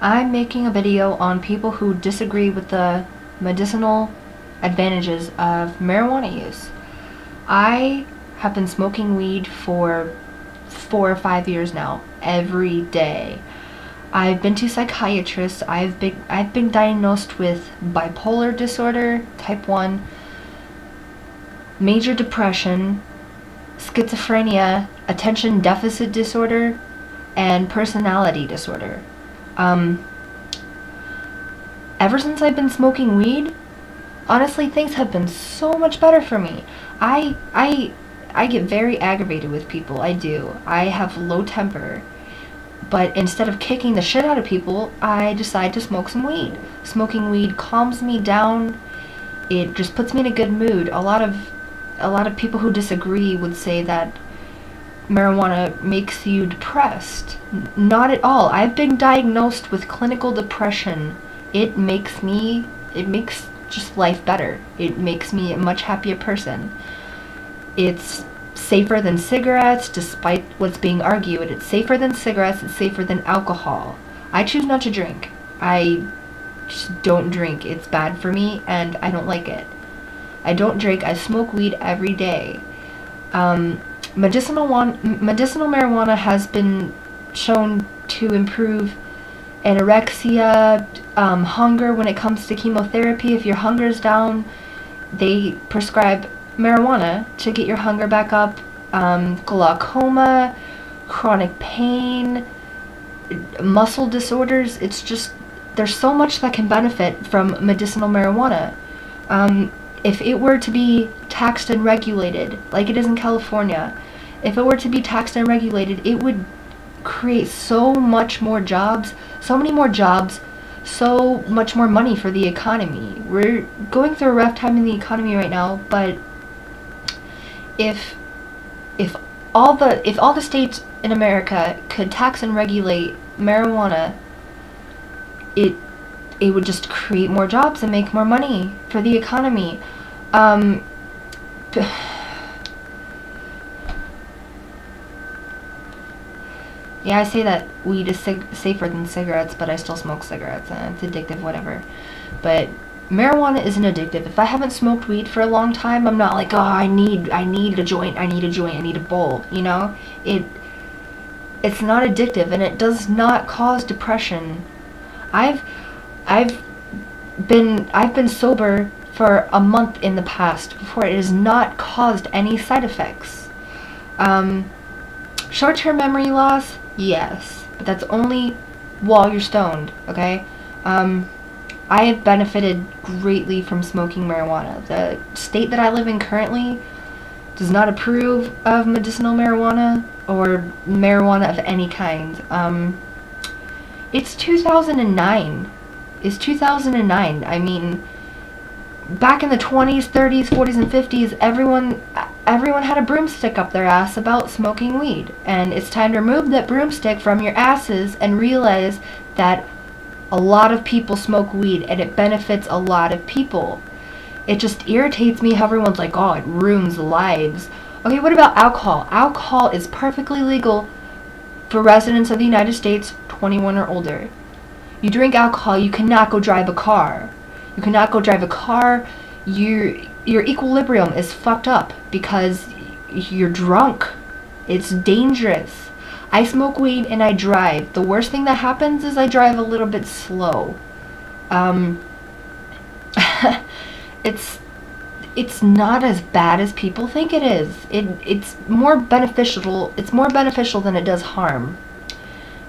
I'm making a video on people who disagree with the medicinal advantages of marijuana use. I have been smoking weed for 4 or 5 years now, every day. I've been to psychiatrists. I've been diagnosed with bipolar disorder, type 1, major depression, schizophrenia, attention deficit disorder, and personality disorder. Ever since I've been smoking weed, honestly, things have been so much better for me. I get very aggravated with people. I do. I have low temper. But instead of kicking the shit out of people, I decide to smoke some weed. Smoking weed calms me down. It just puts me in a good mood. A lot of people who disagree would say that marijuana makes you depressed. Not at all. I've been diagnosed with clinical depression. It makes just life better. It makes me a much happier person. It's safer than cigarettes, despite what's being argued. It's safer than cigarettes. It's safer than alcohol. I choose not to drink. I just don't drink. It's bad for me, and I don't like it. I don't drink. I smoke weed every day. Medicinal marijuana has been shown to improve anorexia, hunger when it comes to chemotherapy. If your hunger's down, they prescribe marijuana to get your hunger back up. Glaucoma, chronic pain, muscle disorders. It's just, there's so much that can benefit from medicinal marijuana. If it were to be taxed and regulated, like it is in California, if it were to be taxed and regulated, it would create so much more jobs, so many more jobs, so much more money for the economy. We're going through a rough time in the economy right now, but if all the states in America could tax and regulate marijuana, it would just create more jobs and make more money for the economy. Yeah, I say that weed is safer than cigarettes, but I still smoke cigarettes, and it's addictive, whatever. But marijuana isn't addictive. If I haven't smoked weed for a long time, I'm not like, oh, I need a joint, I need a bowl, you know? It's not addictive, and it does not cause depression. I've been sober for a month in the past before. It has not caused any side effects. Short-term memory loss, yes, but that's only while you're stoned, okay? I have benefited greatly from smoking marijuana. The state that I live in currently does not approve of medicinal marijuana or marijuana of any kind. It's 2009. It's 2009. I mean, back in the 20s, 30s, 40s, and 50s, everyone had a broomstick up their ass about smoking weed. And it's time to remove that broomstick from your asses and realize that a lot of people smoke weed and it benefits a lot of people. It just irritates me how everyone's like, oh, it ruins lives. Okay, what about alcohol? Alcohol is perfectly legal for residents of the United States 21 or older. You drink alcohol, you cannot go drive a car. You cannot go drive a car. Your equilibrium is fucked up because you're drunk. It's dangerous. I smoke weed and I drive. The worst thing that happens is I drive a little bit slow. It's not as bad as people think it is. It's more beneficial. It's more beneficial than it does harm.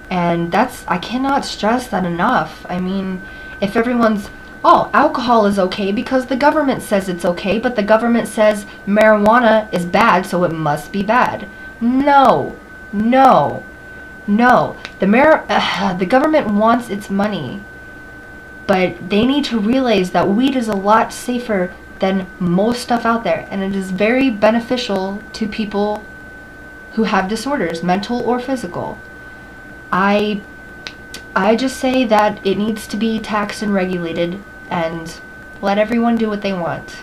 And I cannot stress that enough. I mean, if everyone's, oh, alcohol is okay because the government says it's okay, but the government says marijuana is bad, so it must be bad. No. No. No. The government wants its money. But they need to realize that weed is a lot safer than most stuff out there, and it is very beneficial to people who have disorders, mental or physical. I just say that it needs to be taxed and regulated and let everyone do what they want.